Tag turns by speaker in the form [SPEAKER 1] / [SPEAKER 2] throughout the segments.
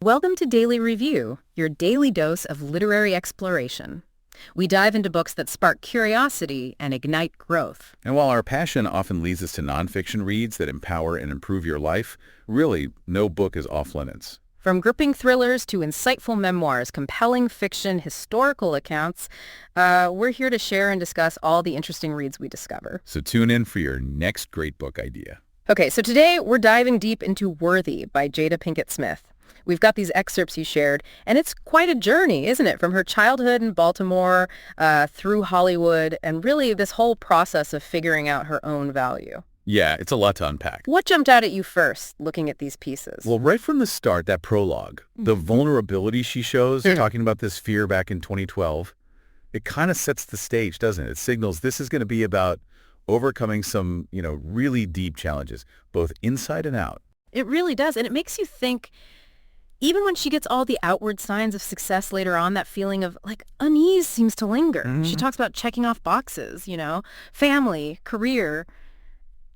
[SPEAKER 1] Welcome to Daily Review, your daily dose of literary exploration. We dive into books that spark curiosity and ignite growth.
[SPEAKER 2] And while our passion often leads us to nonfiction reads that empower and improve your life, really, no book is off limits.
[SPEAKER 1] From gripping thrillers to insightful memoirs, compelling fiction, historical accounts, we're here to share and discuss all the interesting reads we discover.
[SPEAKER 2] So tune in for your next great book idea.
[SPEAKER 1] Okay, so today we're diving deep into Worthy by Jada Pinkett Smith. We've got these excerpts you shared, and it's quite a journey, isn't it? From her childhood in Baltimore through Hollywood, and really this whole process of figuring out her own value.
[SPEAKER 2] Yeah, it's a lot to unpack.
[SPEAKER 1] What jumped out at you first, looking at these pieces?
[SPEAKER 2] Well, right from the start, that prologue, the vulnerability she shows, talking about this fear back in 2012, it kind of sets the stage, doesn't it? It signals this is going to be about overcoming some, really deep challenges, both inside and out.
[SPEAKER 1] It really does, and it makes you think. Even when she gets all the outward signs of success later on, that feeling of, unease seems to linger. She talks about checking off boxes, family, career,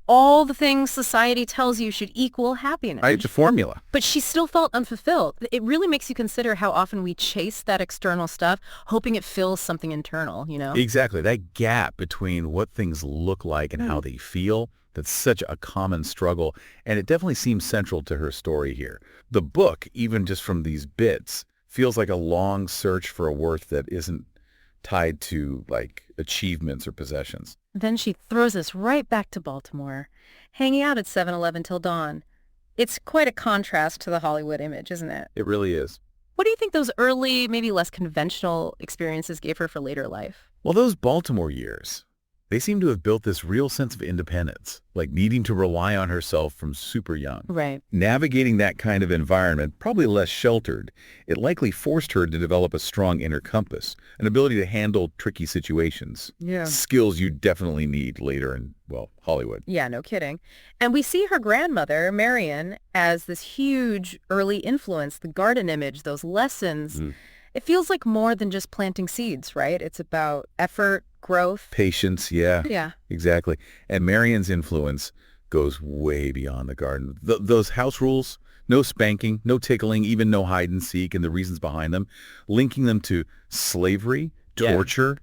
[SPEAKER 1] all the things society tells you should equal happiness.
[SPEAKER 2] Right, the formula.
[SPEAKER 1] But she still felt unfulfilled. It really makes you consider how often we chase that external stuff, hoping it fills something internal,
[SPEAKER 2] Exactly. That gap between what things look like and how they feel. That's such a common struggle, and it definitely seems central to her story here. The book, even just from these bits, feels like a long search for a worth that isn't tied to, achievements or possessions.
[SPEAKER 1] Then she throws us right back to Baltimore, hanging out at 7-Eleven till dawn. It's quite a contrast to the Hollywood image, isn't it?
[SPEAKER 2] It really is.
[SPEAKER 1] What do you think those early, maybe less conventional experiences gave her for later life?
[SPEAKER 2] Well, those Baltimore years, they seem to have built this real sense of independence, like needing to rely on herself from super young.
[SPEAKER 1] Right.
[SPEAKER 2] Navigating that kind of environment, probably less sheltered, it likely forced her to develop a strong inner compass, an ability to handle tricky situations.
[SPEAKER 1] Yeah.
[SPEAKER 2] Skills you definitely need later in, Hollywood.
[SPEAKER 1] Yeah, no kidding. And we see her grandmother, Marion, as this huge early influence, the garden image, those lessons. It feels like more than just planting seeds, right? It's about effort, growth.
[SPEAKER 2] Patience, yeah.
[SPEAKER 1] Yeah.
[SPEAKER 2] Exactly. And Marion's influence goes way beyond the garden. Those house rules, no spanking, no tickling, even no hide and seek, and the reasons behind them, linking them to slavery, torture,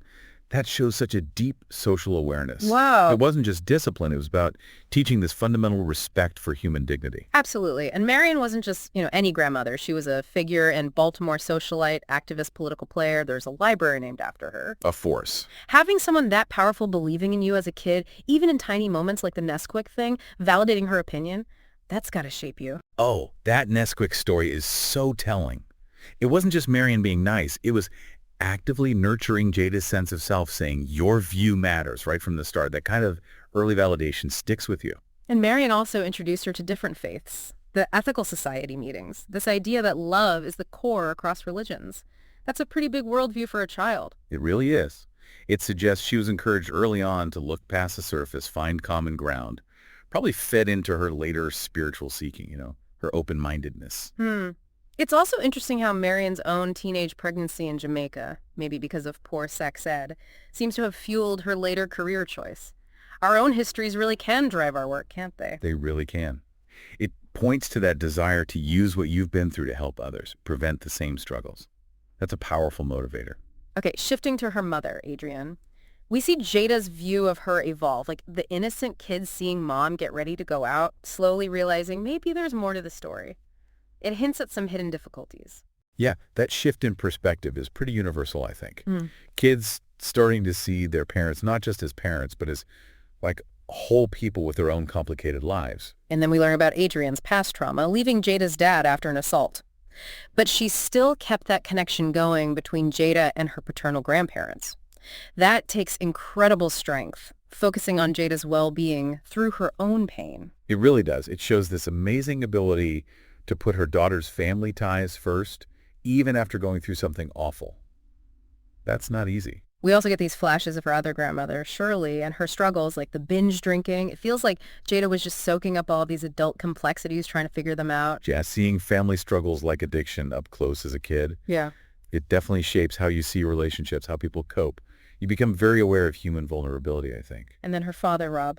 [SPEAKER 2] that shows such a deep social awareness.
[SPEAKER 1] Wow.
[SPEAKER 2] It wasn't just discipline. It was about teaching this fundamental respect for human dignity.
[SPEAKER 1] Absolutely. And Marion wasn't just, any grandmother. She was a figure and Baltimore socialite, activist, political player. There's a library named after her.
[SPEAKER 2] A force.
[SPEAKER 1] Having someone that powerful believing in you as a kid, even in tiny moments like the Nesquik thing, validating her opinion, that's got to shape you.
[SPEAKER 2] Oh, that Nesquik story is so telling. It wasn't just Marion being nice. It was actively nurturing Jada's sense of self, saying your view matters right from the start. That kind of early validation sticks with you.
[SPEAKER 1] And Marion also introduced her to different faiths, the ethical society meetings, this idea that love is the core across religions. That's a pretty big worldview for a child.
[SPEAKER 2] It really is. It suggests she was encouraged early on to look past the surface, find common ground, probably fed into her later spiritual seeking, her open-mindedness.
[SPEAKER 1] It's also interesting how Marion's own teenage pregnancy in Jamaica, maybe because of poor sex ed, seems to have fueled her later career choice. Our own histories really can drive our work, can't they?
[SPEAKER 2] They really can. It points to that desire to use what you've been through to help others, prevent the same struggles. That's a powerful motivator.
[SPEAKER 1] Okay, shifting to her mother, Adrienne. We see Jada's view of her evolve, like the innocent kid seeing mom get ready to go out, slowly realizing maybe there's more to the story. It hints at some hidden difficulties.
[SPEAKER 2] Yeah, that shift in perspective is pretty universal, I think. Kids starting to see their parents not just as parents, but as whole people with their own complicated lives.
[SPEAKER 1] And then we learn about Adrienne's past trauma, leaving Jada's dad after an assault. But she still kept that connection going between Jada and her paternal grandparents. That takes incredible strength, focusing on Jada's well-being through her own pain.
[SPEAKER 2] It really does. It shows this amazing ability to put her daughter's family ties first, even after going through something awful. That's not easy.
[SPEAKER 1] We also get these flashes of her other grandmother, Shirley, and her struggles, like the binge drinking. It feels like Jada was just soaking up all these adult complexities, trying to figure them out.
[SPEAKER 2] Yeah, seeing family struggles like addiction up close as a kid.
[SPEAKER 1] Yeah.
[SPEAKER 2] It definitely shapes how you see relationships, how people cope. You become very aware of human vulnerability, I think.
[SPEAKER 1] And then her father, Rob.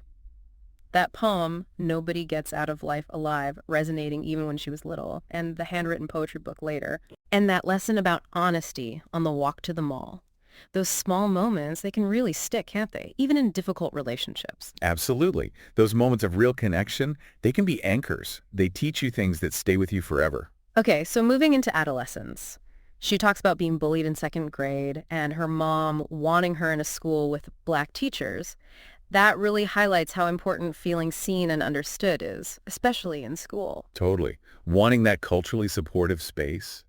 [SPEAKER 1] That poem, Nobody Gets Out of Life Alive, resonating even when she was little, and the handwritten poetry book later. And that lesson about honesty on the walk to the mall. Those small moments, they can really stick, can't they? Even in difficult relationships.
[SPEAKER 2] Absolutely. Those moments of real connection, they can be anchors. They teach you things that stay with you forever.
[SPEAKER 1] Okay, so moving into adolescence. She talks about being bullied in second grade and her mom wanting her in a school with black teachers. That really highlights how important feeling seen and understood is, especially in school.
[SPEAKER 2] Totally. Wanting that culturally supportive space,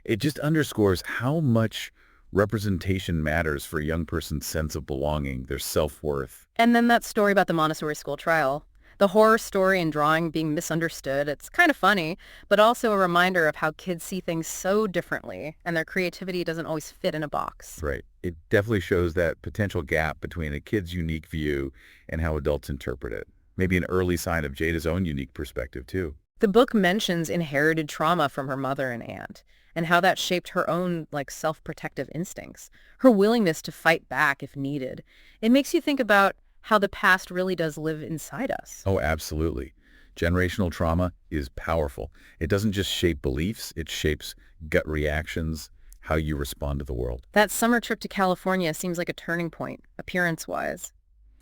[SPEAKER 2] it just underscores how much representation matters for a young person's sense of belonging, their self-worth.
[SPEAKER 1] And then that story about the Montessori school trial. The horror story and drawing being misunderstood, it's kind of funny, but also a reminder of how kids see things so differently and their creativity doesn't always fit in a box.
[SPEAKER 2] Right. It definitely shows that potential gap between a kid's unique view and how adults interpret it. Maybe an early sign of Jada's own unique perspective, too.
[SPEAKER 1] The book mentions inherited trauma from her mother and aunt and how that shaped her own self-protective instincts, her willingness to fight back if needed. It makes you think about how the past really does live inside us.
[SPEAKER 2] Oh, absolutely. Generational trauma is powerful. It doesn't just shape beliefs, it shapes gut reactions, how you respond to the world.
[SPEAKER 1] That summer trip to California seems like a turning point, appearance-wise.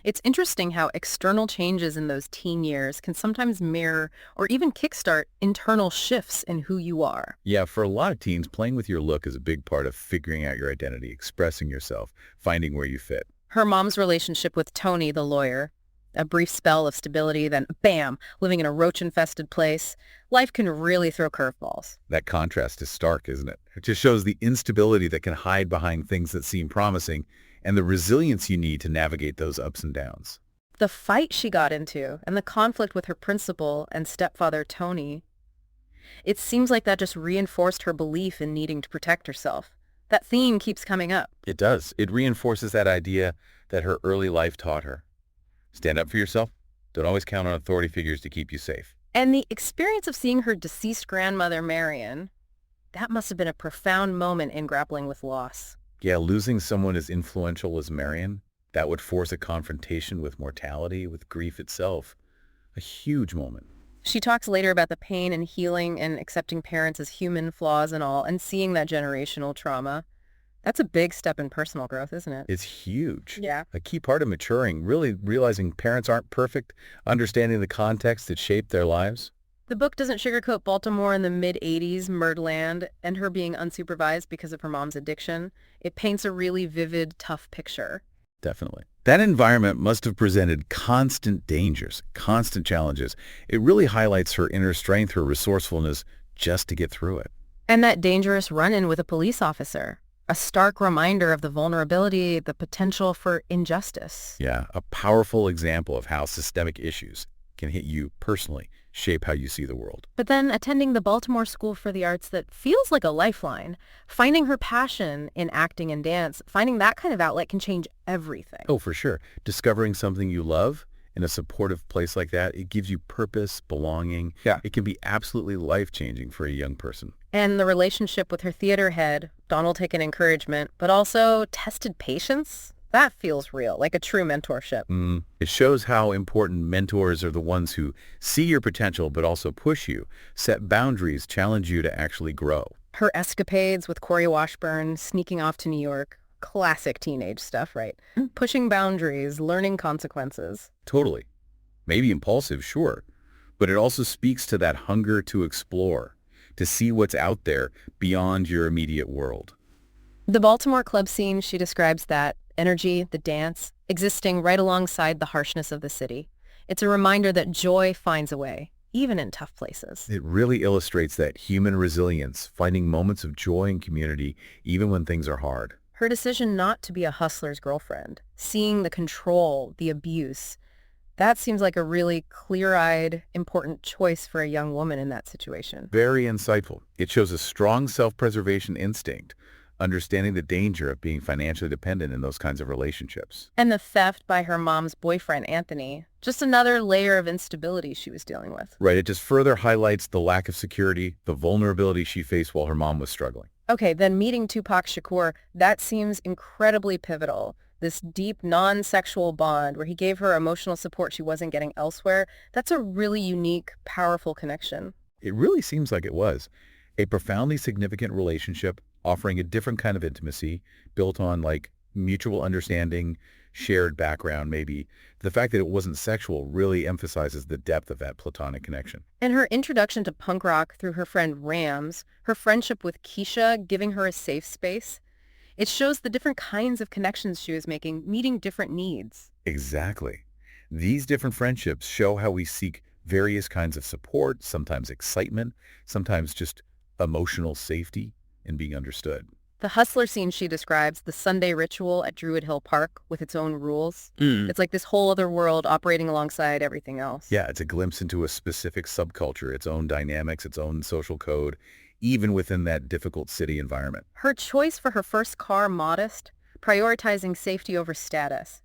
[SPEAKER 1] It's interesting how external changes in those teen years can sometimes mirror or even kickstart internal shifts in who you are.
[SPEAKER 2] Yeah, for a lot of teens, playing with your look is a big part of figuring out your identity, expressing yourself, finding where you fit.
[SPEAKER 1] Her mom's relationship with Tony, the lawyer, a brief spell of stability, then bam, living in a roach-infested place. Life can really throw curveballs.
[SPEAKER 2] That contrast is stark, isn't it? It just shows the instability that can hide behind things that seem promising and the resilience you need to navigate those ups and downs.
[SPEAKER 1] The fight she got into and the conflict with her principal and stepfather, Tony, it seems like that just reinforced her belief in needing to protect herself. That theme keeps coming up.
[SPEAKER 2] It does. It reinforces that idea that her early life taught her. Stand up for yourself. Don't always count on authority figures to keep you safe.
[SPEAKER 1] And the experience of seeing her deceased grandmother, Marion, that must have been a profound moment in grappling with loss.
[SPEAKER 2] Yeah, losing someone as influential as Marion, that would force a confrontation with mortality, with grief itself. A huge moment.
[SPEAKER 1] She talks later about the pain and healing and accepting parents as human, flaws and all, and seeing that generational trauma. That's a big step in personal growth, isn't it?
[SPEAKER 2] It's huge.
[SPEAKER 1] Yeah.
[SPEAKER 2] A key part of maturing, really realizing parents aren't perfect, understanding the context that shaped their lives.
[SPEAKER 1] The book doesn't sugarcoat Baltimore in the mid-'80s, Murdland, and her being unsupervised because of her mom's addiction. It paints a really vivid, tough picture.
[SPEAKER 2] Definitely. That environment must have presented constant dangers, constant challenges. It really highlights her inner strength, her resourcefulness, just to get through it.
[SPEAKER 1] And that dangerous run-in with a police officer. A stark reminder of the vulnerability, the potential for injustice.
[SPEAKER 2] Yeah, a powerful example of how systemic issues can hit you personally, shape how you see the world.
[SPEAKER 1] But then attending the Baltimore School for the Arts that feels like a lifeline, finding her passion in acting and dance, finding that kind of outlet can change everything.
[SPEAKER 2] Oh, for sure. Discovering something you love in a supportive place like that, it gives you purpose, belonging.
[SPEAKER 1] Yeah.
[SPEAKER 2] It can be absolutely life-changing for a young person.
[SPEAKER 1] And the relationship with her theater head, Donald taken encouragement, but also tested patience. That feels real, like a true mentorship.
[SPEAKER 2] It shows how important mentors are, the ones who see your potential but also push you, set boundaries, challenge you to actually grow.
[SPEAKER 1] Her escapades with Corey Washburn, sneaking off to New York, classic teenage stuff, right? Pushing boundaries, learning consequences.
[SPEAKER 2] Totally. Maybe impulsive, sure. But it also speaks to that hunger to explore, to see what's out there beyond your immediate world.
[SPEAKER 1] The Baltimore club scene, she describes that energy, the dance, existing right alongside the harshness of the city. It's a reminder that joy finds a way, even in tough places.
[SPEAKER 2] It really illustrates that human resilience, finding moments of joy and community even when things are hard.
[SPEAKER 1] Her decision not to be a hustler's girlfriend, seeing the control, the abuse, that seems like a really clear-eyed, important choice for a young woman in that situation.
[SPEAKER 2] Very insightful. It shows a strong self-preservation instinct, understanding the danger of being financially dependent in those kinds of relationships.
[SPEAKER 1] And the theft by her mom's boyfriend, Anthony, just another layer of instability she was dealing with.
[SPEAKER 2] Right, it just further highlights the lack of security, the vulnerability she faced while her mom was struggling.
[SPEAKER 1] Okay, then meeting Tupac Shakur, that seems incredibly pivotal. this deep non-sexual bond where he gave her emotional support she wasn't getting elsewhere. That's a really unique, powerful connection.
[SPEAKER 2] It really seems like it was a profoundly significant relationship offering a different kind of intimacy built on like mutual understanding, shared background maybe. The fact that it wasn't sexual really emphasizes the depth of that platonic connection.
[SPEAKER 1] And her introduction to punk rock through her friend Rams, her friendship with Keisha giving her a safe space, it shows the different kinds of connections she was making, meeting different needs.
[SPEAKER 2] Exactly. These different friendships show how we seek various kinds of support, sometimes excitement, sometimes just emotional safety and being understood.
[SPEAKER 1] The hustler scene she describes, the Sunday ritual at Druid Hill Park with its own rules, it's like this whole other world operating alongside everything else.
[SPEAKER 2] Yeah, it's a glimpse into a specific subculture, its own dynamics, its own social code, even within that difficult city environment.
[SPEAKER 1] Her choice for her first car, modest, prioritizing safety over status.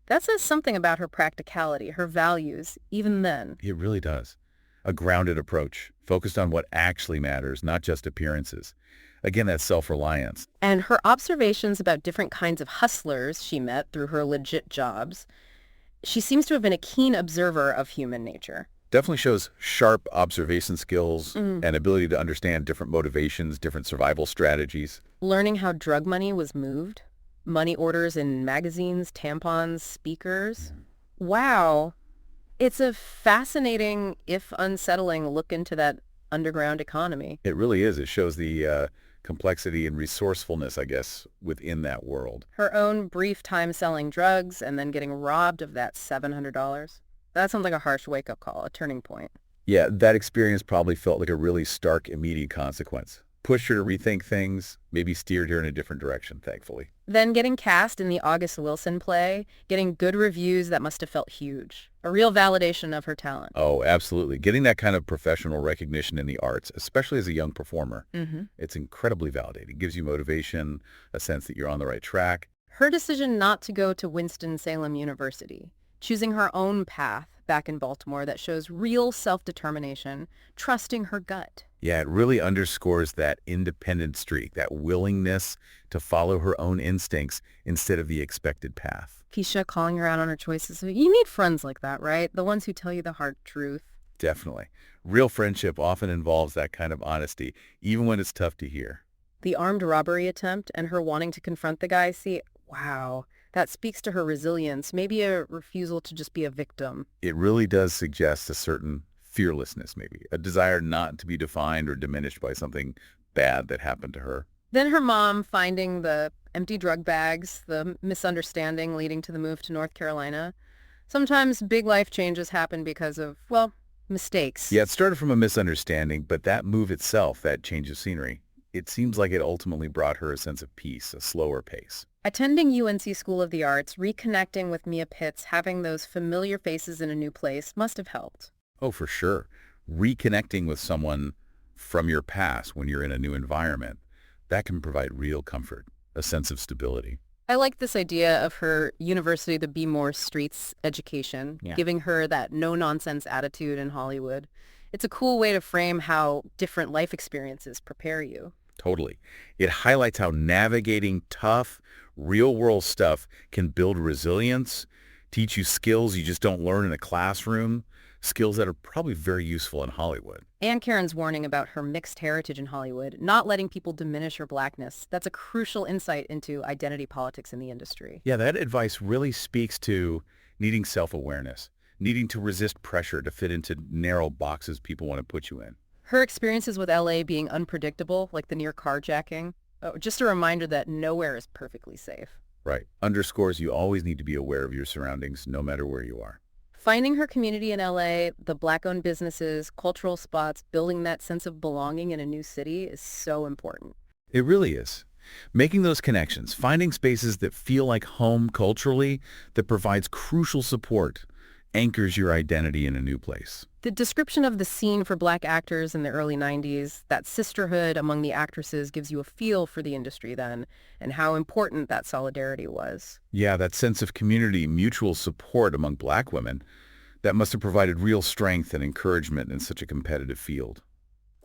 [SPEAKER 1] That says something about her practicality, her values, even then.
[SPEAKER 2] It really does. A grounded approach, focused on what actually matters, not just appearances. Again, that's self-reliance.
[SPEAKER 1] And her observations about different kinds of hustlers she met through her legit jobs, she seems to have been a keen observer of human nature.
[SPEAKER 2] Definitely shows sharp observation skills and ability to understand different motivations, different survival strategies.
[SPEAKER 1] Learning how drug money was moved, money orders in magazines, tampons, speakers. Wow. It's a fascinating, if unsettling, look into that underground economy.
[SPEAKER 2] It really is. It shows the complexity and resourcefulness, I guess, within that world.
[SPEAKER 1] Her own brief time selling drugs and then getting robbed of that $700. That sounds like a harsh wake-up call, a turning point.
[SPEAKER 2] Yeah, that experience probably felt like a really stark, immediate consequence. Pushed her to rethink things, maybe steered her in a different direction, thankfully.
[SPEAKER 1] Then getting cast in the August Wilson play, getting good reviews, that must have felt huge. A real validation of her talent.
[SPEAKER 2] Oh, absolutely. Getting that kind of professional recognition in the arts, especially as a young performer, it's incredibly validating. It gives you motivation, a sense that you're on the right track.
[SPEAKER 1] Her decision not to go to Winston-Salem University, choosing her own path back in Baltimore that shows real self-determination, trusting her gut.
[SPEAKER 2] Yeah, it really underscores that independent streak, that willingness to follow her own instincts instead of the expected path.
[SPEAKER 1] Keisha calling her out on her choices. You need friends like that, right? The ones who tell you the hard truth.
[SPEAKER 2] Definitely. Real friendship often involves that kind of honesty, even when it's tough to hear.
[SPEAKER 1] The armed robbery attempt and her wanting to confront the guy, see, wow, that speaks to her resilience, maybe a refusal to just be a victim.
[SPEAKER 2] It really does suggest a certain fearlessness, maybe, a desire not to be defined or diminished by something bad that happened to her.
[SPEAKER 1] Then her mom finding the empty drug bags, the misunderstanding leading to the move to North Carolina. Sometimes big life changes happen because of, well, mistakes.
[SPEAKER 2] Yeah, it started from a misunderstanding, but that move itself, that change of scenery, it seems like it ultimately brought her a sense of peace, a slower pace.
[SPEAKER 1] Attending UNC School of the Arts, reconnecting with Mia Pitts, having those familiar faces in a new place must have helped.
[SPEAKER 2] Oh, for sure. Reconnecting with someone from your past when you're in a new environment, that can provide real comfort, a sense of stability.
[SPEAKER 1] I like this idea of her university to be more streets education, giving her that no-nonsense attitude in Hollywood. It's a cool way to frame how different life experiences prepare you.
[SPEAKER 2] Totally. It highlights how navigating tough, real-world stuff can build resilience, teach you skills you just don't learn in a classroom, skills that are probably very useful in Hollywood.
[SPEAKER 1] And Karen's warning about her mixed heritage in Hollywood, not letting people diminish her blackness. That's a crucial insight into identity politics in the industry.
[SPEAKER 2] Yeah, that advice really speaks to needing self-awareness, needing to resist pressure to fit into narrow boxes people want to put you in.
[SPEAKER 1] Her experiences with LA being unpredictable, like the near carjacking, just a reminder that nowhere is perfectly safe.
[SPEAKER 2] Right. Underscores you always need to be aware of your surroundings, no matter where you are.
[SPEAKER 1] Finding her community in LA, the Black-owned businesses, cultural spots, building that sense of belonging in a new city is so important.
[SPEAKER 2] It really is. Making those connections, finding spaces that feel like home culturally, that provides crucial support, anchors your identity in a new place.
[SPEAKER 1] The description of the scene for Black actors in the early 90s, that sisterhood among the actresses gives you a feel for the industry then and how important that solidarity was.
[SPEAKER 2] Yeah, that sense of community, mutual support among Black women, that must have provided real strength and encouragement in such a competitive field.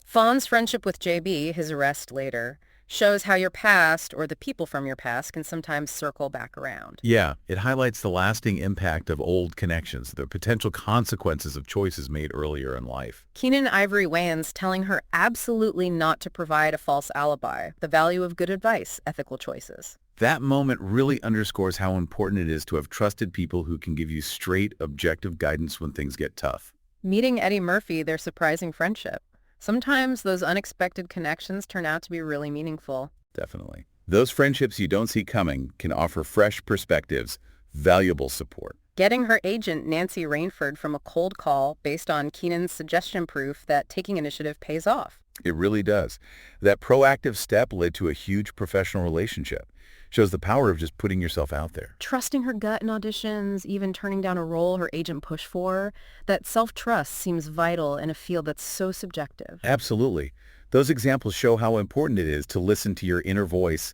[SPEAKER 1] Fawn's friendship with JB, his arrest later, shows how your past or the people from your past can sometimes circle back around.
[SPEAKER 2] Yeah, it highlights the lasting impact of old connections, the potential consequences of choices made earlier in life.
[SPEAKER 1] Keenan Ivory Wayans telling her absolutely not to provide a false alibi, the value of good advice, ethical choices.
[SPEAKER 2] That moment really underscores how important it is to have trusted people who can give you straight, objective guidance when things get tough.
[SPEAKER 1] Meeting Eddie Murphy, their surprising friendship. Sometimes those unexpected connections turn out to be really meaningful.
[SPEAKER 2] Definitely. Those friendships you don't see coming can offer fresh perspectives, valuable support.
[SPEAKER 1] Getting her agent, Nancy Rainford, from a cold call based on Keenan's suggestion proof that taking initiative pays off.
[SPEAKER 2] It really does. That proactive step led to a huge professional relationship. Shows the power of just putting yourself out there.
[SPEAKER 1] Trusting her gut in auditions, even turning down a role her agent pushed for, that self-trust seems vital in a field that's so subjective.
[SPEAKER 2] Absolutely. Those examples show how important it is to listen to your inner voice,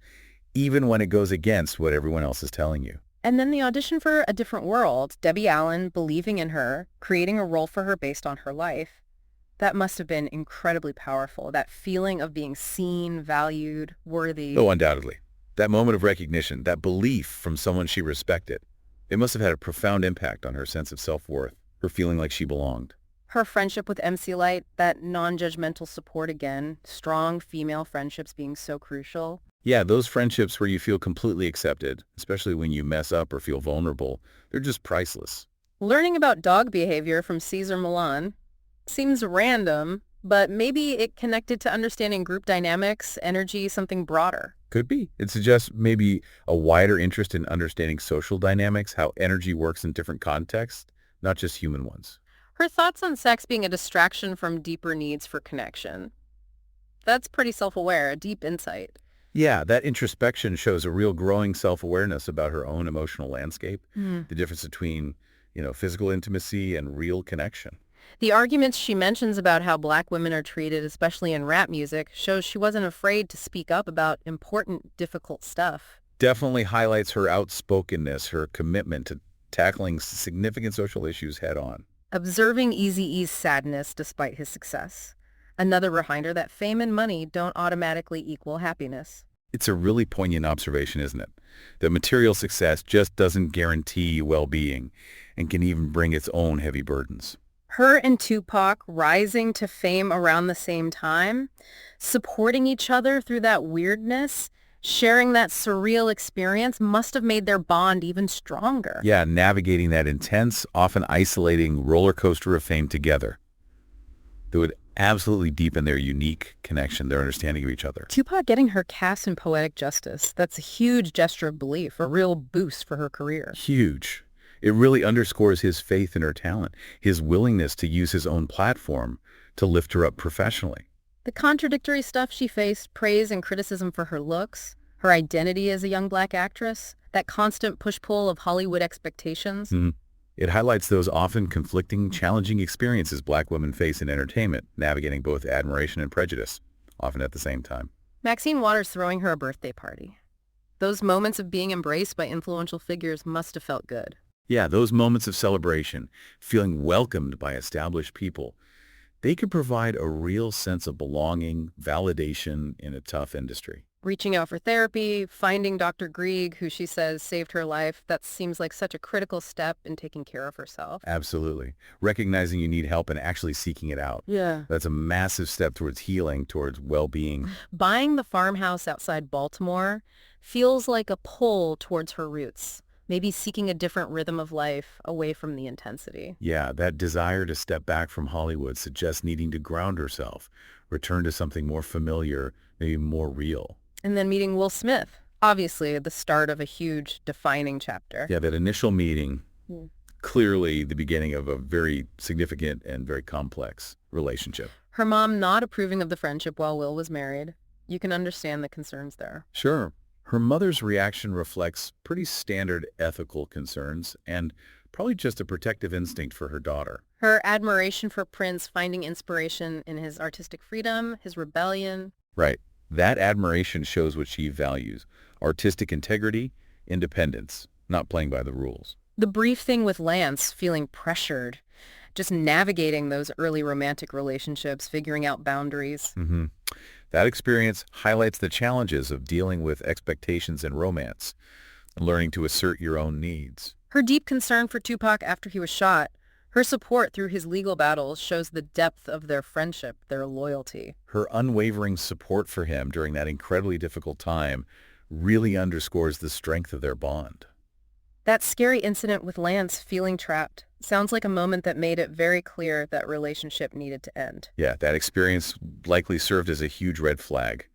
[SPEAKER 2] even when it goes against what everyone else is telling you.
[SPEAKER 1] And then the audition for A Different World, Debbie Allen believing in her, creating a role for her based on her life. That must have been incredibly powerful, that feeling of being seen, valued, worthy.
[SPEAKER 2] Oh, undoubtedly. That moment of recognition, that belief from someone she respected, it must have had a profound impact on her sense of self-worth, her feeling like she belonged.
[SPEAKER 1] Her friendship with MC Light, that non-judgmental support again, strong female friendships being so crucial.
[SPEAKER 2] Yeah, those friendships where you feel completely accepted, especially when you mess up or feel vulnerable, they're just priceless.
[SPEAKER 1] Learning about dog behavior from Cesar Millan seems random, but maybe it connected to understanding group dynamics, energy, something broader.
[SPEAKER 2] Could be. It suggests maybe a wider interest in understanding social dynamics, how energy works in different contexts, not just human ones.
[SPEAKER 1] Her thoughts on sex being a distraction from deeper needs for connection. That's pretty self-aware, a deep insight.
[SPEAKER 2] Yeah, that introspection shows a real growing self-awareness about her own emotional landscape, the difference between, physical intimacy and real connection.
[SPEAKER 1] The arguments she mentions about how Black women are treated, especially in rap music, shows she wasn't afraid to speak up about important, difficult stuff.
[SPEAKER 2] Definitely highlights her outspokenness, her commitment to tackling significant social issues head-on.
[SPEAKER 1] Observing Eazy-E's sadness despite his success. Another reminder that fame and money don't automatically equal happiness.
[SPEAKER 2] It's a really poignant observation, isn't it? That material success just doesn't guarantee well-being and can even bring its own heavy burdens.
[SPEAKER 1] Her and Tupac rising to fame around the same time, supporting each other through that weirdness, sharing that surreal experience must have made their bond even stronger.
[SPEAKER 2] Yeah, navigating that intense, often isolating roller coaster of fame together. That would absolutely deepen their unique connection, their understanding of each other.
[SPEAKER 1] Tupac getting her cast in Poetic Justice, that's a huge gesture of belief, a real boost for her career.
[SPEAKER 2] Huge. It really underscores his faith in her talent, his willingness to use his own platform to lift her up professionally.
[SPEAKER 1] The contradictory stuff she faced, praise and criticism for her looks, her identity as a young Black actress, that constant push-pull of Hollywood expectations.
[SPEAKER 2] It highlights those often conflicting, challenging experiences Black women face in entertainment, navigating both admiration and prejudice, often at the same time.
[SPEAKER 1] Maxine Waters throwing her a birthday party. Those moments of being embraced by influential figures must have felt good.
[SPEAKER 2] Yeah, those moments of celebration, feeling welcomed by established people, they could provide a real sense of belonging, validation in a tough industry.
[SPEAKER 1] Reaching out for therapy, finding Dr. Grieg, who she says saved her life, that seems like such a critical step in taking care of herself.
[SPEAKER 2] Absolutely. Recognizing you need help and actually seeking it out.
[SPEAKER 1] Yeah.
[SPEAKER 2] That's a massive step towards healing, towards well-being.
[SPEAKER 1] Buying the farmhouse outside Baltimore feels like a pull towards her roots. Maybe seeking a different rhythm of life away from the intensity.
[SPEAKER 2] Yeah, that desire to step back from Hollywood suggests needing to ground herself, return to something more familiar, maybe more real.
[SPEAKER 1] And then meeting Will Smith, obviously the start of a huge defining chapter.
[SPEAKER 2] Yeah, that initial meeting, clearly the beginning of a very significant and very complex relationship.
[SPEAKER 1] Her mom not approving of the friendship while Will was married. You can understand the concerns there.
[SPEAKER 2] Sure. Her mother's reaction reflects pretty standard ethical concerns and probably just a protective instinct for her daughter.
[SPEAKER 1] Her admiration for Prince finding inspiration in his artistic freedom, his rebellion.
[SPEAKER 2] Right. That admiration shows what she values: artistic integrity, independence, not playing by the rules.
[SPEAKER 1] The brief thing with Lance, feeling pressured, just navigating those early romantic relationships, figuring out boundaries.
[SPEAKER 2] That experience highlights the challenges of dealing with expectations in romance and learning to assert your own needs.
[SPEAKER 1] Her deep concern for Tupac after he was shot, her support through his legal battles shows the depth of their friendship, their loyalty.
[SPEAKER 2] Her unwavering support for him during that incredibly difficult time really underscores the strength of their bond.
[SPEAKER 1] That scary incident with Lance feeling trapped sounds like a moment that made it very clear that relationship needed to end.
[SPEAKER 2] Yeah, that experience likely served as a huge red flag,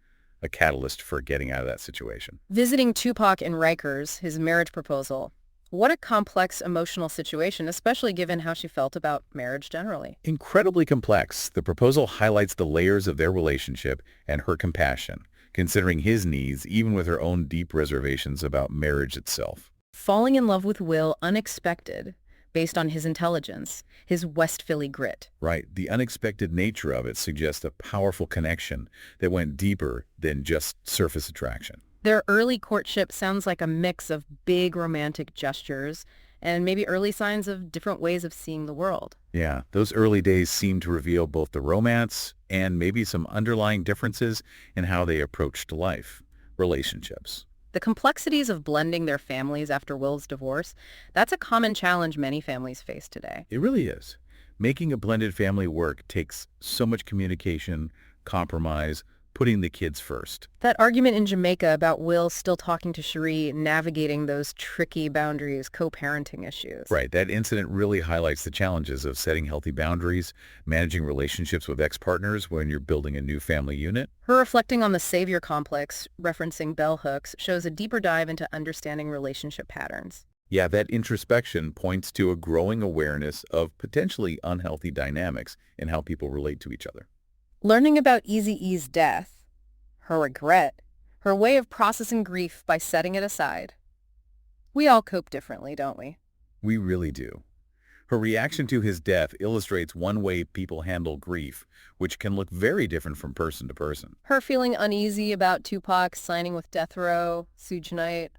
[SPEAKER 2] a catalyst for getting out of that situation.
[SPEAKER 1] Visiting Tupac in Rikers, his marriage proposal, what a complex emotional situation, especially given how she felt about marriage generally.
[SPEAKER 2] Incredibly complex, the proposal highlights the layers of their relationship and her compassion, considering his needs even with her own deep reservations about marriage itself.
[SPEAKER 1] Falling in love with Will unexpected, based on his intelligence, his West Philly grit.
[SPEAKER 2] Right, the unexpected nature of it suggests a powerful connection that went deeper than just surface attraction.
[SPEAKER 1] Their early courtship sounds like a mix of big romantic gestures and maybe early signs of different ways of seeing the world.
[SPEAKER 2] Yeah, those early days seem to reveal both the romance and maybe some underlying differences in how they approached life, relationships.
[SPEAKER 1] The complexities of blending their families after Will's divorce, that's a common challenge many families face today.
[SPEAKER 2] It really is. Making a blended family work takes so much communication, compromise, putting the kids first.
[SPEAKER 1] That argument in Jamaica about Will still talking to Cherie, navigating those tricky boundaries, co-parenting issues.
[SPEAKER 2] Right, that incident really highlights the challenges of setting healthy boundaries, managing relationships with ex-partners when you're building a new family unit.
[SPEAKER 1] Her reflecting on the savior complex, referencing bell hooks, shows a deeper dive into understanding relationship patterns.
[SPEAKER 2] Yeah, that introspection points to a growing awareness of potentially unhealthy dynamics in how people relate to each other.
[SPEAKER 1] Learning about Eazy-E's death, her regret, her way of processing grief by setting it aside. We all cope differently, don't we?
[SPEAKER 2] We really do. Her reaction to his death illustrates one way people handle grief, which can look very different from person to person.
[SPEAKER 1] Her feeling uneasy about Tupac signing with Death Row, Suge Knight,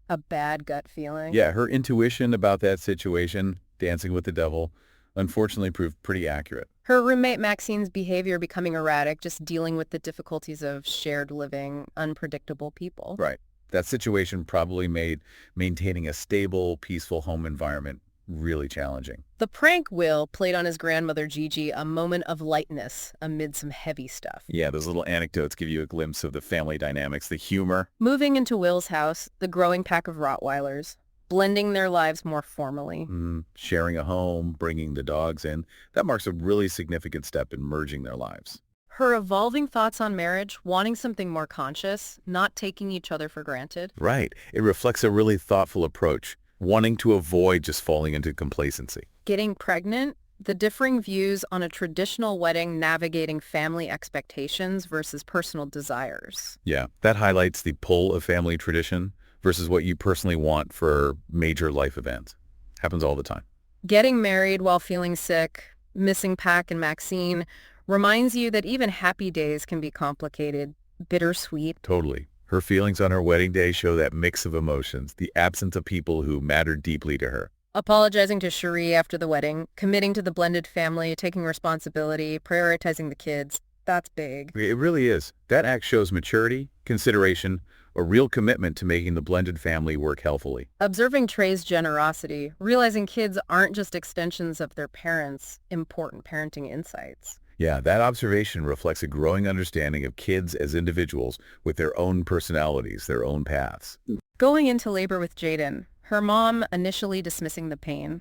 [SPEAKER 1] a bad gut feeling.
[SPEAKER 2] Yeah, her intuition about that situation, dancing with the devil, unfortunately proved pretty accurate.
[SPEAKER 1] Her roommate Maxine's behavior becoming erratic, just dealing with the difficulties of shared living, unpredictable people.
[SPEAKER 2] Right. That situation probably made maintaining a stable, peaceful home environment really challenging.
[SPEAKER 1] The prank Will played on his grandmother Gigi a moment of lightness amid some heavy stuff.
[SPEAKER 2] Yeah, those little anecdotes give you a glimpse of the family dynamics, the humor.
[SPEAKER 1] Moving into Will's house, the growing pack of Rottweilers, blending their lives more formally.
[SPEAKER 2] Sharing a home, bringing the dogs in, that marks a really significant step in merging their lives.
[SPEAKER 1] Her evolving thoughts on marriage, wanting something more conscious, not taking each other for granted.
[SPEAKER 2] Right. It reflects a really thoughtful approach, wanting to avoid just falling into complacency.
[SPEAKER 1] Getting pregnant, the differing views on a traditional wedding navigating family expectations versus personal desires.
[SPEAKER 2] Yeah, that highlights the pull of family tradition versus what you personally want for major life events. Happens all the time.
[SPEAKER 1] Getting married while feeling sick, missing Pac and Maxine, reminds you that even happy days can be complicated, bittersweet.
[SPEAKER 2] Totally. Her feelings on her wedding day show that mix of emotions, the absence of people who mattered deeply to her.
[SPEAKER 1] Apologizing to Cherie after the wedding, committing to the blended family, taking responsibility, prioritizing the kids. That's big.
[SPEAKER 2] It really is. That act shows maturity, consideration, a real commitment to making the blended family work healthily.
[SPEAKER 1] Observing Trey's generosity, realizing kids aren't just extensions of their parents, important parenting insights.
[SPEAKER 2] Yeah, that observation reflects a growing understanding of kids as individuals with their own personalities, their own paths.
[SPEAKER 1] Going into labor with Jaden, her mom initially dismissing the pain.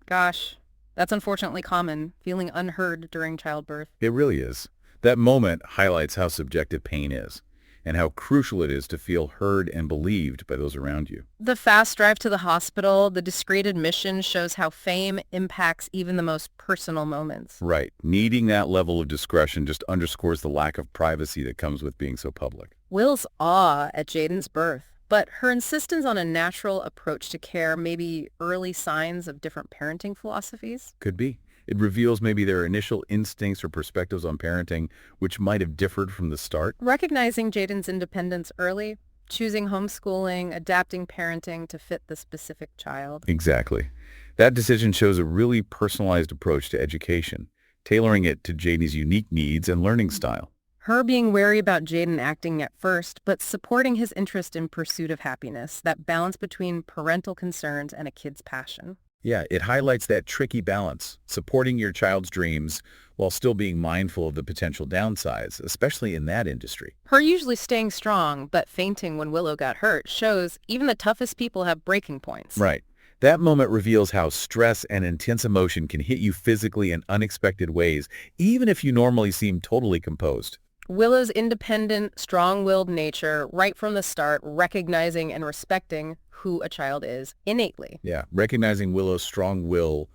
[SPEAKER 1] Gosh, that's unfortunately common, feeling unheard during childbirth.
[SPEAKER 2] It really is. That moment highlights how subjective pain is and how crucial it is to feel heard and believed by those around you.
[SPEAKER 1] The fast drive to the hospital, the discreet admission shows how fame impacts even the most personal moments.
[SPEAKER 2] Right. Needing that level of discretion just underscores the lack of privacy that comes with being so public.
[SPEAKER 1] Will's awe at Jaden's birth, but her insistence on a natural approach to care, maybe early signs of different parenting philosophies.
[SPEAKER 2] Could be. It reveals maybe their initial instincts or perspectives on parenting, which might have differed from the start.
[SPEAKER 1] Recognizing Jaden's independence early, choosing homeschooling, adapting parenting to fit the specific child.
[SPEAKER 2] Exactly. That decision shows a really personalized approach to education, tailoring it to Jaden's unique needs and learning style.
[SPEAKER 1] Her being wary about Jaden acting at first, but supporting his interest in pursuit of happiness, that balance between parental concerns and a kid's passion.
[SPEAKER 2] Yeah, it highlights that tricky balance, supporting your child's dreams while still being mindful of the potential downsides, especially in that industry.
[SPEAKER 1] Her usually staying strong, but fainting when Willow got hurt, shows even the toughest people have breaking points.
[SPEAKER 2] Right. That moment reveals how stress and intense emotion can hit you physically in unexpected ways, even if you normally seem totally composed.
[SPEAKER 1] Willow's independent, strong-willed nature, right from the start, recognizing and respecting who a child is innately.
[SPEAKER 2] Yeah, recognizing Willow's strong will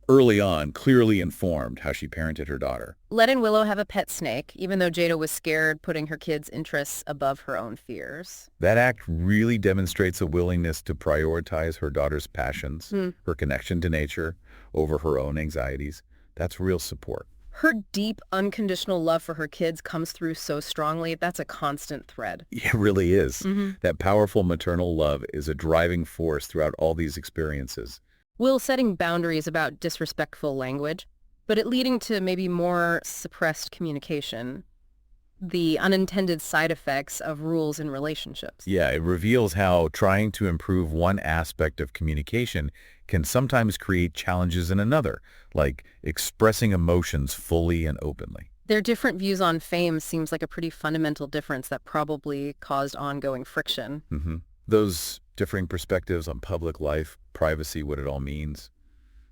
[SPEAKER 2] early on clearly informed how she parented her daughter.
[SPEAKER 1] Letting Willow have a pet snake, even though Jada was scared, putting her kids' interests above her own fears.
[SPEAKER 2] That act really demonstrates a willingness to prioritize her daughter's passions, her connection to nature, over her own anxieties. That's real support.
[SPEAKER 1] Her deep, unconditional love for her kids comes through so strongly. That's a constant thread.
[SPEAKER 2] It really is. That powerful maternal love is a driving force throughout all these experiences.
[SPEAKER 1] Will setting boundaries about disrespectful language, but it leading to maybe more suppressed communication. The unintended side effects of rules in relationships.
[SPEAKER 2] Yeah, it reveals how trying to improve one aspect of communication can sometimes create challenges in another, like expressing emotions fully and openly.
[SPEAKER 1] Their different views on fame seems like a pretty fundamental difference that probably caused ongoing friction.
[SPEAKER 2] Those differing perspectives on public life, privacy, what it all means,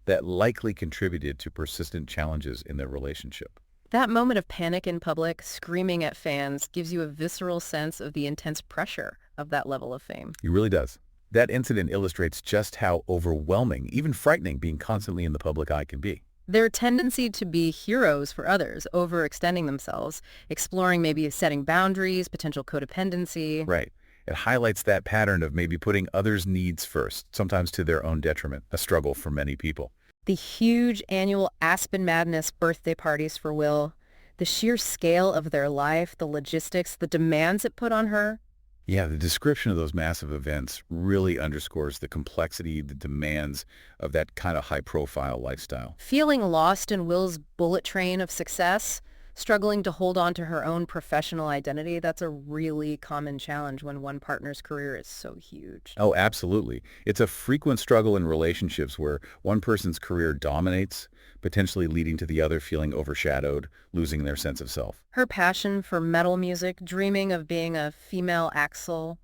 [SPEAKER 2] that likely contributed to persistent challenges in their relationship.
[SPEAKER 1] That moment of panic in public, screaming at fans, gives you a visceral sense of the intense pressure of that level of fame.
[SPEAKER 2] It really does. That incident illustrates just how overwhelming, even frightening, being constantly in the public eye can be.
[SPEAKER 1] Their tendency to be heroes for others, overextending themselves, exploring maybe setting boundaries, potential codependency.
[SPEAKER 2] Right. It highlights that pattern of maybe putting others' needs first, sometimes to their own detriment, a struggle for many people.
[SPEAKER 1] The huge annual Aspen Madness birthday parties for Will, the sheer scale of their life, the logistics, the demands it put on her.
[SPEAKER 2] Yeah, the description of those massive events really underscores the complexity, the demands of that kind of high-profile lifestyle.
[SPEAKER 1] Feeling lost in Will's bullet train of success, struggling to hold on to her own professional identity, that's a really common challenge when one partner's career is so huge.
[SPEAKER 2] Oh, absolutely. It's a frequent struggle in relationships where one person's career dominates, potentially leading to the other feeling overshadowed, losing their sense of self.
[SPEAKER 1] Her passion for metal music, dreaming of being a female Axl,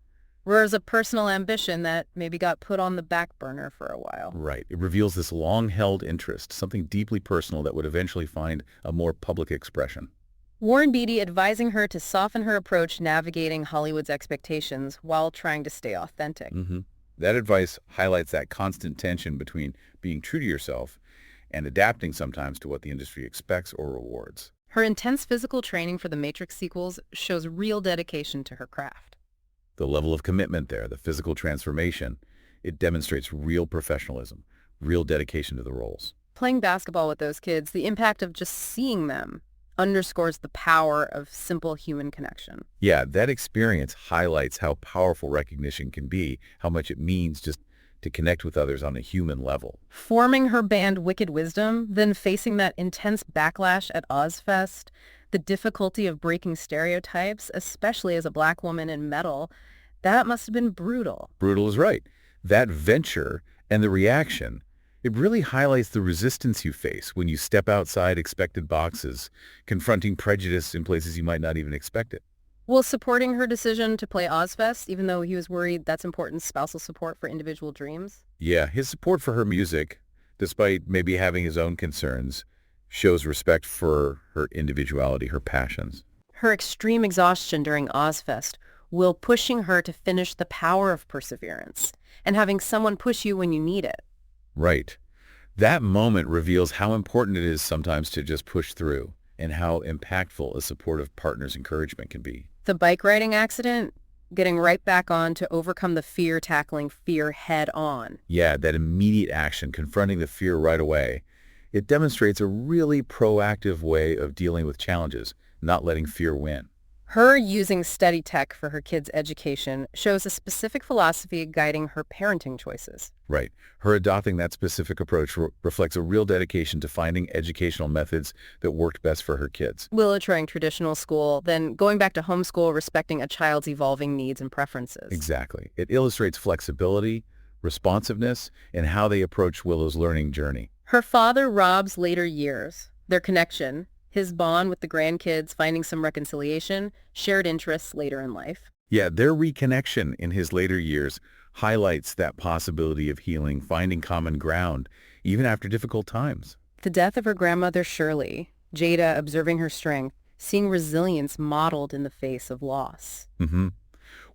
[SPEAKER 1] whereas a personal ambition that maybe got put on the back burner for a while.
[SPEAKER 2] Right. It reveals this long-held interest, something deeply personal that would eventually find a more public expression.
[SPEAKER 1] Warren Beatty advising her to soften her approach navigating Hollywood's expectations while trying to stay authentic.
[SPEAKER 2] That advice highlights that constant tension between being true to yourself and adapting sometimes to what the industry expects or rewards.
[SPEAKER 1] Her intense physical training for the Matrix sequels shows real dedication to her craft.
[SPEAKER 2] The level of commitment there, the physical transformation, it demonstrates real professionalism, real dedication to the roles.
[SPEAKER 1] Playing basketball with those kids, the impact of just seeing them underscores the power of simple human connection.
[SPEAKER 2] Yeah, that experience highlights how powerful recognition can be, how much it means just to connect with others on a human level.
[SPEAKER 1] Forming her band Wicked Wisdom, then facing that intense backlash at Ozfest, the difficulty of breaking stereotypes, especially as a Black woman in metal, that must have been brutal.
[SPEAKER 2] Brutal is right. That venture and the reaction, it really highlights the resistance you face when you step outside expected boxes, confronting prejudice in places you might not even expect it.
[SPEAKER 1] Will supporting her decision to play Ozfest, even though he was worried that's important spousal support for individual dreams?
[SPEAKER 2] Yeah, his support for her music, despite maybe having his own concerns, shows respect for her individuality, her passions.
[SPEAKER 1] Her extreme exhaustion during Ozfest, Will pushing her to finish the power of perseverance and having someone push you when you need it.
[SPEAKER 2] Right. That moment reveals how important it is sometimes to just push through and how impactful a supportive partner's encouragement can be.
[SPEAKER 1] The bike riding accident, getting right back on to overcome the fear, tackling fear head on.
[SPEAKER 2] Yeah, that immediate action, confronting the fear right away, it demonstrates a really proactive way of dealing with challenges, not letting fear win.
[SPEAKER 1] Her using study tech for her kids' education shows a specific philosophy guiding her parenting choices.
[SPEAKER 2] Right. Her adopting that specific approach reflects a real dedication to finding educational methods that worked best for her kids.
[SPEAKER 1] Willow trying traditional school, then going back to homeschool, respecting a child's evolving needs and preferences.
[SPEAKER 2] Exactly. It illustrates flexibility, responsiveness, and how they approach Willow's learning journey.
[SPEAKER 1] Her father, Rob's later years, their connection, his bond with the grandkids, finding some reconciliation, shared interests later in life.
[SPEAKER 2] Yeah, their reconnection in his later years highlights that possibility of healing, finding common ground, even after difficult times.
[SPEAKER 1] The death of her grandmother, Shirley, Jada observing her strength, seeing resilience modeled in the face of loss.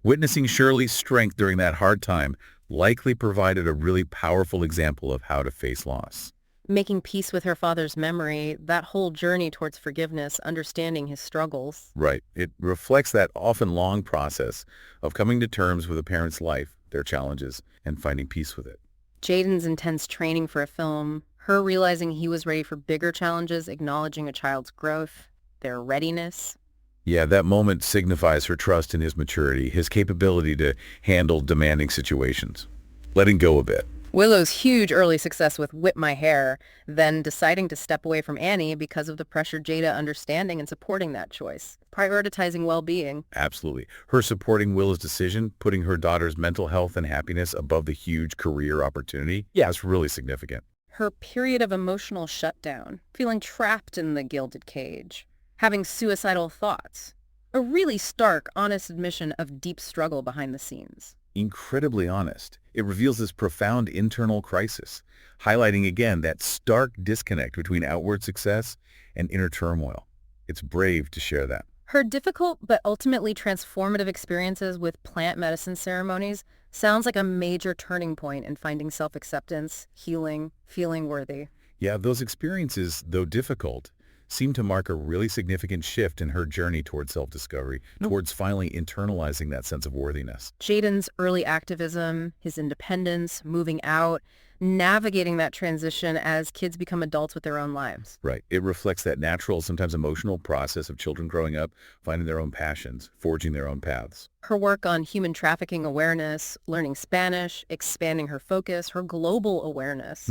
[SPEAKER 2] Witnessing Shirley's strength during that hard time likely provided a really powerful example of how to face loss.
[SPEAKER 1] Making peace with her father's memory, that whole journey towards forgiveness, understanding his struggles.
[SPEAKER 2] Right. It reflects that often long process of coming to terms with a parent's life, their challenges, and finding peace with it.
[SPEAKER 1] Jaden's intense training for a film, her realizing he was ready for bigger challenges, acknowledging a child's growth, their readiness.
[SPEAKER 2] Yeah, that moment signifies her trust in his maturity, his capability to handle demanding situations. Letting go a bit.
[SPEAKER 1] Willow's huge early success with Whip My Hair, then deciding to step away from Annie because of the pressure, Jada understanding and supporting that choice, prioritizing well-being.
[SPEAKER 2] Absolutely. Her supporting Willow's decision, putting her daughter's mental health and happiness above the huge career opportunity, yeah, it's really significant.
[SPEAKER 1] Her period of emotional shutdown, feeling trapped in the gilded cage, having suicidal thoughts. A really stark, honest admission of deep struggle behind the scenes.
[SPEAKER 2] Incredibly honest. It reveals this profound internal crisis, highlighting again that stark disconnect between outward success and inner turmoil. It's brave to share that.
[SPEAKER 1] Her difficult but ultimately transformative experiences with plant medicine ceremonies sounds like a major turning point in finding self-acceptance, healing, feeling worthy.
[SPEAKER 2] Yeah, those experiences, though difficult, seem to mark a really significant shift in her journey towards self-discovery, towards finally internalizing that sense of worthiness.
[SPEAKER 1] Jaden's early activism, his independence, moving out, navigating that transition as kids become adults with their own lives.
[SPEAKER 2] Right. It reflects that natural, sometimes emotional process of children growing up, finding their own passions, forging their own paths.
[SPEAKER 1] Her work on human trafficking awareness, learning Spanish, expanding her focus, her global awareness.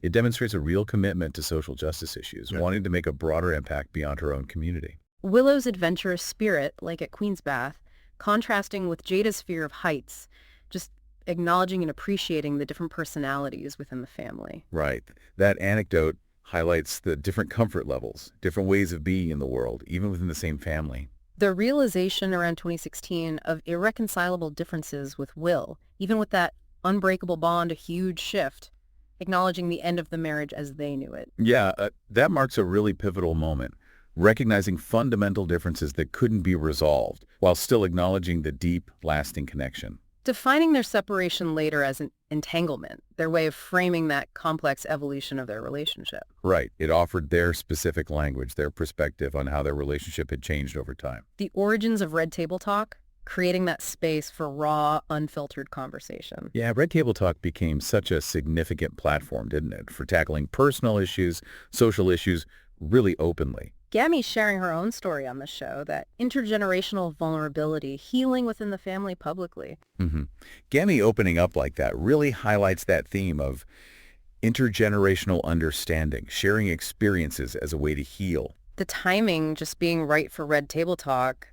[SPEAKER 2] It demonstrates a real commitment to social justice issues, wanting to make a broader impact beyond her own community.
[SPEAKER 1] Willow's adventurous spirit, like at Queen's Bath, contrasting with Jada's fear of heights, just acknowledging and appreciating the different personalities within the family.
[SPEAKER 2] Right. That anecdote highlights the different comfort levels, different ways of being in the world, even within the same family.
[SPEAKER 1] The realization around 2016 of irreconcilable differences with Will, even with that unbreakable bond, a huge shift, acknowledging the end of the marriage as they knew it.
[SPEAKER 2] Yeah, that marks a really pivotal moment, recognizing fundamental differences that couldn't be resolved while still acknowledging the deep, lasting connection.
[SPEAKER 1] Defining their separation later as an entanglement, their way of framing that complex evolution of their relationship.
[SPEAKER 2] Right. It offered their specific language, their perspective on how their relationship had changed over time.
[SPEAKER 1] The origins of Red Table Talk, creating that space for raw, unfiltered conversation.
[SPEAKER 2] Yeah, Red Table Talk became such a significant platform, didn't it, for tackling personal issues, social issues, really openly.
[SPEAKER 1] Gammy sharing her own story on the show, that intergenerational vulnerability, healing within the family publicly.
[SPEAKER 2] Gammy opening up like that really highlights that theme of intergenerational understanding, sharing experiences as a way to heal.
[SPEAKER 1] The timing just being right for Red Table Talk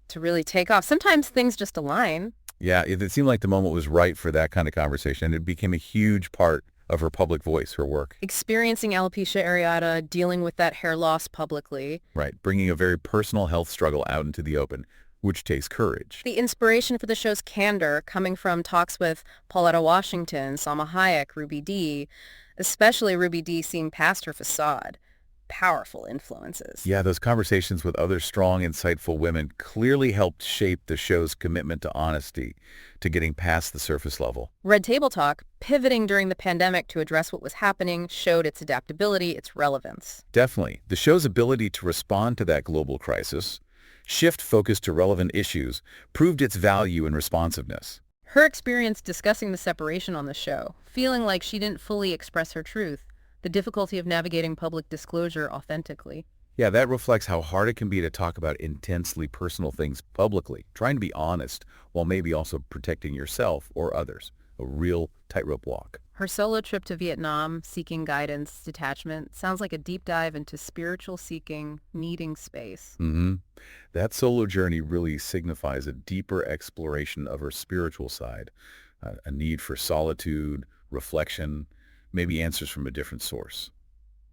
[SPEAKER 1] to really take off. Sometimes things just align.
[SPEAKER 2] Yeah, it seemed like the moment was right for that kind of conversation, and it became a huge part of her public voice, her work.
[SPEAKER 1] Experiencing alopecia areata, dealing with that hair loss publicly.
[SPEAKER 2] Right, bringing a very personal health struggle out into the open, which takes courage.
[SPEAKER 1] The inspiration for the show's candor coming from talks with Pauletta Washington, Salma Hayek, Ruby Dee, especially Ruby Dee seeing past her facade. Powerful influences.
[SPEAKER 2] Yeah, those conversations with other strong, insightful women clearly helped shape the show's commitment to honesty, to getting past the surface level.
[SPEAKER 1] Red Table Talk, pivoting during the pandemic to address what was happening, showed its adaptability, its relevance.
[SPEAKER 2] Definitely. The show's ability to respond to that global crisis, shift focus to relevant issues, proved its value and responsiveness.
[SPEAKER 1] Her experience discussing the separation on the show, feeling like she didn't fully express her truth, the difficulty of navigating public disclosure authentically.
[SPEAKER 2] Yeah, that reflects how hard it can be to talk about intensely personal things publicly, trying to be honest while maybe also protecting yourself or others. A real tightrope walk.
[SPEAKER 1] Her solo trip to Vietnam, seeking guidance, detachment, sounds like a deep dive into spiritual seeking, needing space.
[SPEAKER 2] hmm That solo journey really signifies a deeper exploration of her spiritual side, a need for solitude, reflection, maybe answers from a different source.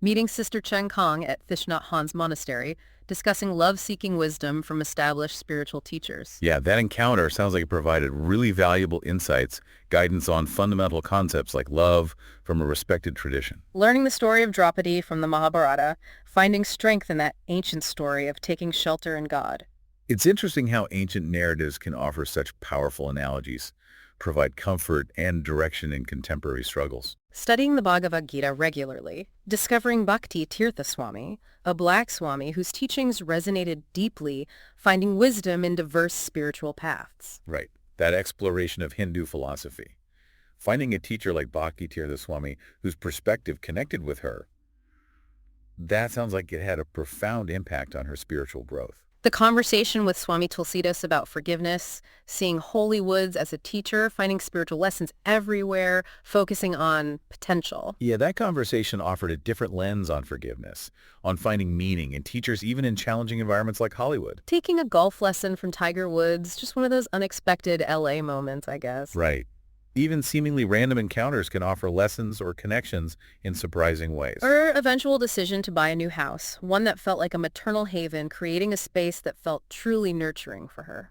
[SPEAKER 1] Meeting Sister Chen Kong at Thich Nhat Hanh's monastery, discussing love-seeking wisdom from established spiritual teachers.
[SPEAKER 2] Yeah, that encounter sounds like it provided really valuable insights, guidance on fundamental concepts like love from a respected tradition.
[SPEAKER 1] Learning the story of Draupadi from the Mahabharata, finding strength in that ancient story of taking shelter in God.
[SPEAKER 2] It's interesting how ancient narratives can offer such powerful analogies, provide comfort and direction in contemporary struggles.
[SPEAKER 1] Studying the Bhagavad Gita regularly, discovering Bhakti Tirtha Swami, a black Swami whose teachings resonated deeply, finding wisdom in diverse spiritual paths.
[SPEAKER 2] Right, that exploration of Hindu philosophy. Finding a teacher like Bhakti Tirtha Swami whose perspective connected with her, that sounds like it had a profound impact on her spiritual growth.
[SPEAKER 1] The conversation with Swami Tulsidas about forgiveness, seeing holy woods as a teacher, finding spiritual lessons everywhere, focusing on potential.
[SPEAKER 2] Yeah, that conversation offered a different lens on forgiveness, on finding meaning in teachers even in challenging environments like Hollywood.
[SPEAKER 1] Taking a golf lesson from Tiger Woods, just one of those unexpected LA moments, I guess.
[SPEAKER 2] Right. Even seemingly random encounters can offer lessons or connections in surprising ways.
[SPEAKER 1] Her eventual decision to buy a new house, one that felt like a maternal haven, creating a space that felt truly nurturing for her.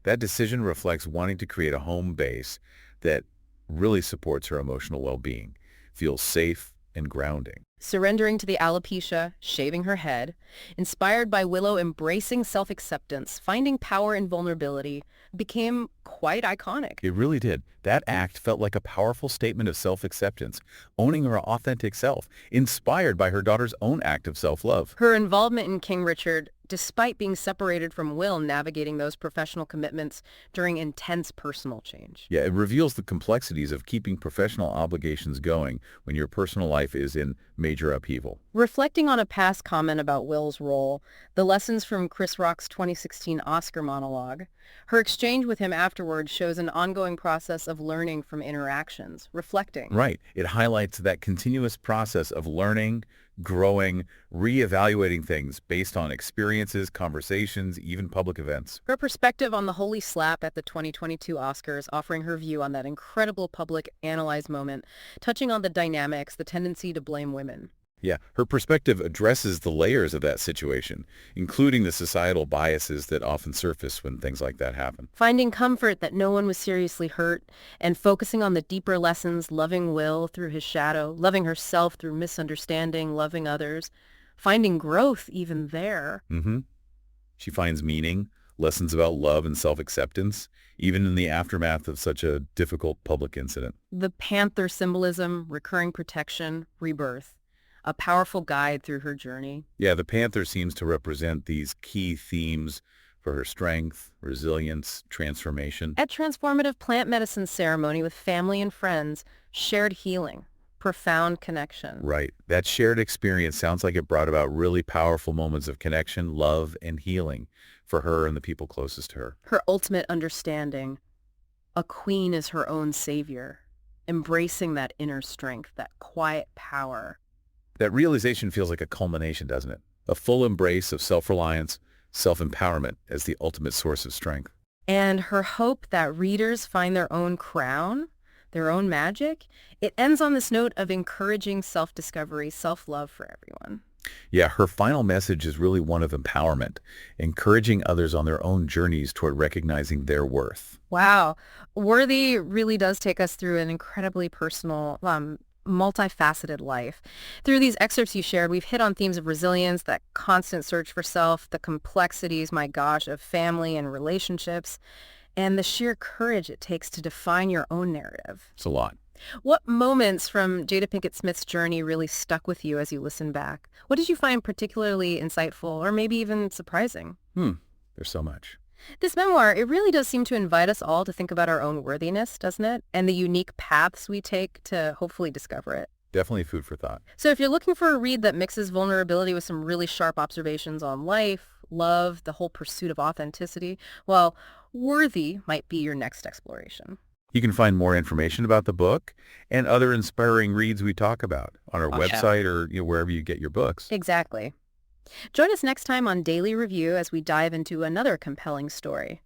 [SPEAKER 2] That decision reflects wanting to create a home base that really supports her emotional well-being, feels safe and grounding.
[SPEAKER 1] Surrendering to the alopecia, shaving her head, inspired by Willow embracing self-acceptance, finding power in vulnerability, became quite iconic.
[SPEAKER 2] It really did. That act felt like a powerful statement of self-acceptance, owning her authentic self, inspired by her daughter's own act of self-love.
[SPEAKER 1] Her involvement in King Richard, despite being separated from Will, navigating those professional commitments during intense personal change.
[SPEAKER 2] Yeah, it reveals the complexities of keeping professional obligations going when your personal life is in major upheaval.
[SPEAKER 1] Reflecting on a past comment about Will's role, the lessons from Chris Rock's 2016 Oscar monologue, her exchange with him afterward shows an ongoing process of learning from interactions, reflecting.
[SPEAKER 2] Right. It highlights that continuous process of learning, growing, reevaluating things based on experiences, conversations, even public events.
[SPEAKER 1] Her perspective on the holy slap at the 2022 Oscars, offering her view on that incredible public analyzed moment, touching on the dynamics, the tendency to blame women.
[SPEAKER 2] Yeah, her perspective addresses the layers of that situation, including the societal biases that often surface when things like that happen.
[SPEAKER 1] Finding comfort that no one was seriously hurt, and focusing on the deeper lessons, loving Will through his shadow, loving herself through misunderstanding, loving others, finding growth even there.
[SPEAKER 2] She finds meaning, lessons about love and self-acceptance, even in the aftermath of such a difficult public incident.
[SPEAKER 1] The panther symbolism, recurring protection, rebirth. A powerful guide through her journey.
[SPEAKER 2] Yeah, the panther seems to represent these key themes for her strength, resilience, transformation.
[SPEAKER 1] At transformative plant medicine ceremony with family and friends, shared healing, profound connection.
[SPEAKER 2] Right. That shared experience sounds like it brought about really powerful moments of connection, love, and healing for her and the people closest to her.
[SPEAKER 1] Her ultimate understanding. A queen is her own savior, embracing that inner strength, that quiet power.
[SPEAKER 2] That realization feels like a culmination, doesn't it? A full embrace of self-reliance, self-empowerment as the ultimate source of strength.
[SPEAKER 1] And her hope that readers find their own crown, their own magic. It ends on this note of encouraging self-discovery, self-love for everyone.
[SPEAKER 2] Yeah, her final message is really one of empowerment, encouraging others on their own journeys toward recognizing their worth.
[SPEAKER 1] Wow. Worthy really does take us through an incredibly personal, multifaceted life. Through these excerpts you shared, we've hit on themes of resilience, that constant search for self, the complexities, my gosh, of family and relationships, and the sheer courage it takes to define your own narrative.
[SPEAKER 2] It's a lot.
[SPEAKER 1] What moments from Jada Pinkett Smith's journey really stuck with you as you listen back? What did you find particularly insightful or maybe even surprising?
[SPEAKER 2] There's so much.
[SPEAKER 1] This memoir, it really does seem to invite us all to think about our own worthiness, doesn't it? And the unique paths we take to hopefully discover it.
[SPEAKER 2] Definitely food for thought.
[SPEAKER 1] So if you're looking for a read that mixes vulnerability with some really sharp observations on life, love, the whole pursuit of authenticity, well, Worthy might be your next exploration.
[SPEAKER 2] You can find more information about the book and other inspiring reads we talk about on our
[SPEAKER 1] Yeah.
[SPEAKER 2] website or wherever you get your books.
[SPEAKER 1] Exactly. Join us next time on Daily Review as we dive into another compelling story.